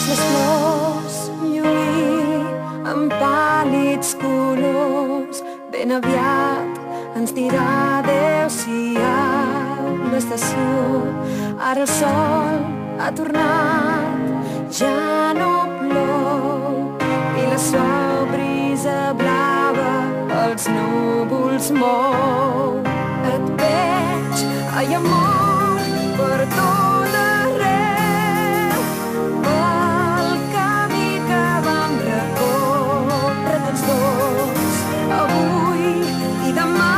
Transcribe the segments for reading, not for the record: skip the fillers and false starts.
les flors lluir amb pàl·lids colors. Ben aviat ens dirà adéu-siau l'estació. Ara el sol ha tornat, ja no plou, i la suau brisa blava els núvols mou. Et veig, ai amor, per tot arreu, pel camí que vam recórrer tots dos, avui i demà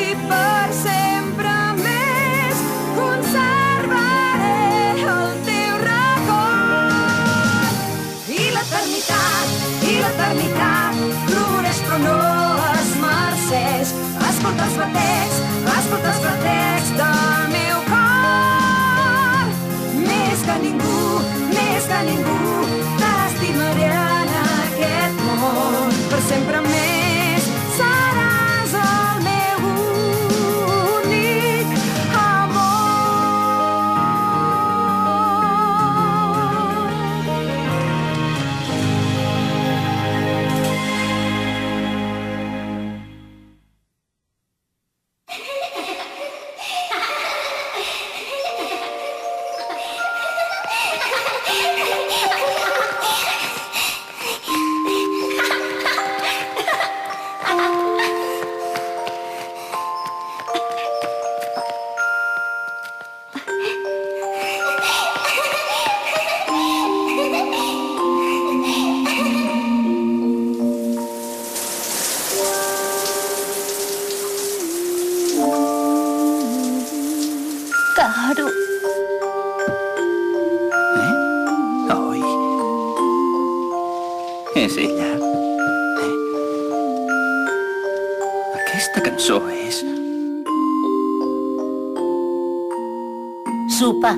i per sempre més. Conservaré el teu record. I l'eternitat floreix però no es marceix. Escolta els batecs del meu cor. Més que ningú, t'estimaré en aquest món. Per sempre més seràs el meu únic amor. Caro. Oi. És ella. Aquesta cançó és... Sopa.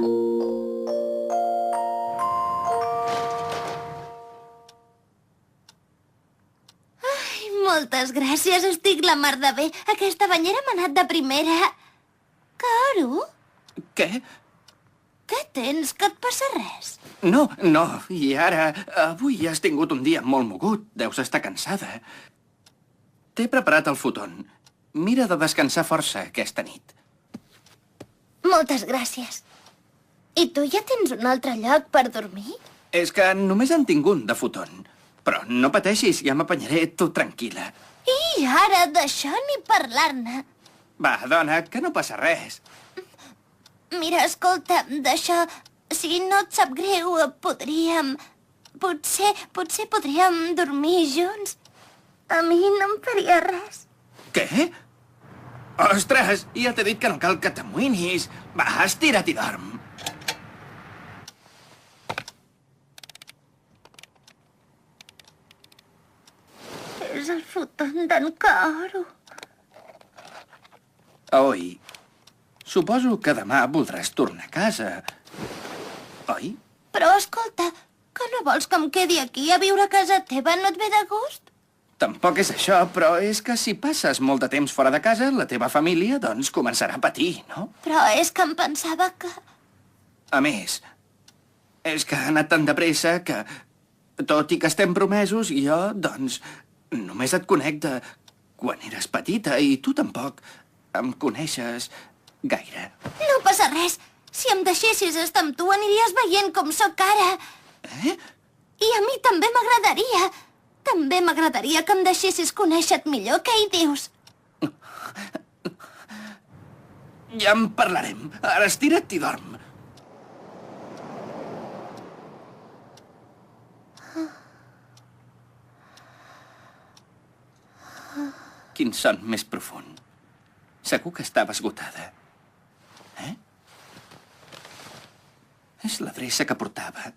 Moltes gràcies, estic la mar de bé. Aquesta banyera m'ha anat de primera. Caro, Què? què tens? Que et passa res? No, i ara... Avui has tingut un dia molt mogut. Deus estar cansada. T'he preparat el futon. Mira de descansar força aquesta nit. Moltes gràcies. I tu ja tens un altre lloc per dormir? És que només en tinc un de futon. Però no pateixis, ja m'apanyaré, tu tranquil·la. I ara d'això ni parlar-ne. Va, dona, que no passa res. Mira, escolta, d'això, si no et sap greu, podríem... Potser podríem dormir junts. A mi no em faria res. Què? Ostres, ja t'he dit que no cal que t'amoïnis. Va, estira't i dorm. És el futon d'en Caro. Oi, suposo que demà voldràs tornar a casa. Oi? Però escolta, que no vols que em quedi aquí a viure a casa teva? No et ve de gust? Tampoc és això, però és que si passes molt de temps fora de casa, la teva família, doncs, començarà a patir, no? Però és que em pensava que... A més, és que ha anat tan de pressa que, tot i que estem promesos, jo, doncs, només et conec de quan eres petita i tu tampoc em coneixes gaire. No passa res. Si em deixessis estar amb tu, aniries veient com sóc ara. Eh? I a mi també m'agradaria. També m'agradaria que em deixessis conèixer-te millor. Què hi dius? Ja en parlarem. Ara estira't i dorm. Quin son més profund. Segur que estava esgotada. Eh? És l'adreça que portava.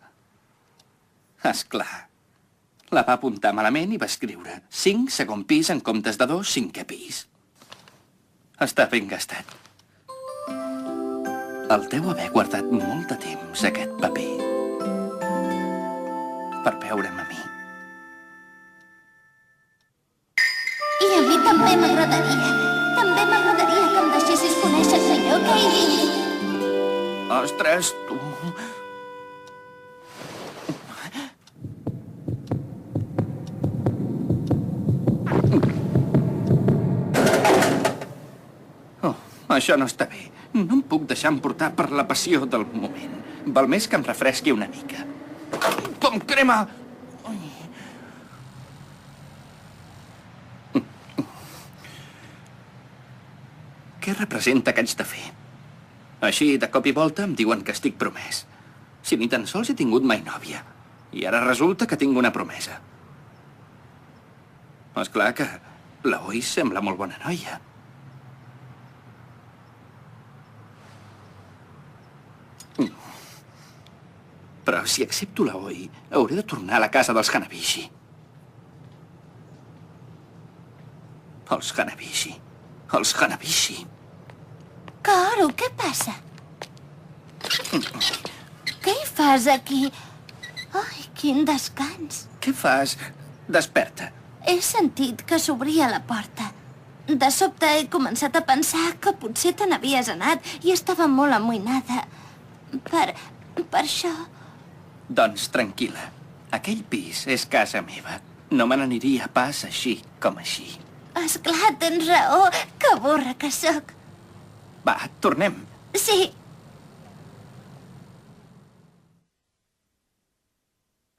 Esclar. La va apuntar malament i va escriure 5, segon pis, en comptes de 2, 5è pis. Està ben gastat. El deu haver guardat molt de temps, aquest paper. Per veure'm a mi. I a mi també m'agradaria. També m'agradaria que em deixessis conèixer millor. Què hi dius? Ostres, tu... Això no està bé. No em puc deixar emportar per la passió del moment. Val més que em refresqui una mica. Com crema! Què representa que haig de fer? Així, de cop i volta, em diuen que estic promès. Si ni tan sols he tingut mai nòvia. I ara resulta que tinc una promesa. És clar que l'Oi sembla molt bona noia. Però si accepto l'Oi, hauré de tornar a la casa dels Hanabishi. Els Hanabishi. Els Hanabishi. Kaoru, què passa? Què hi fas aquí? Ai, quin descans. Què fas? Desperta. He sentit que s'obria la porta. De sobte he començat a pensar que potser te n'havies anat i estava molt amoïnada. Per això... Doncs tranquil·la. Aquell pis és casa meva. No me n'aniria pas així com així. Esclar, tens raó. Que burra que sóc. Va, tornem. Sí.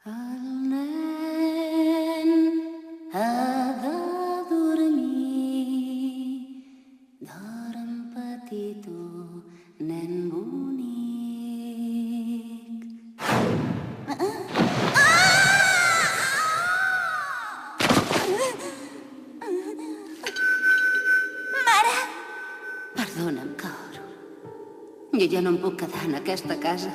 El nen ha de dormir. Dorm, petitó, nen bonic. Mare! Perdona'm, Kaoru. Jo ja no em puc quedar en aquesta casa.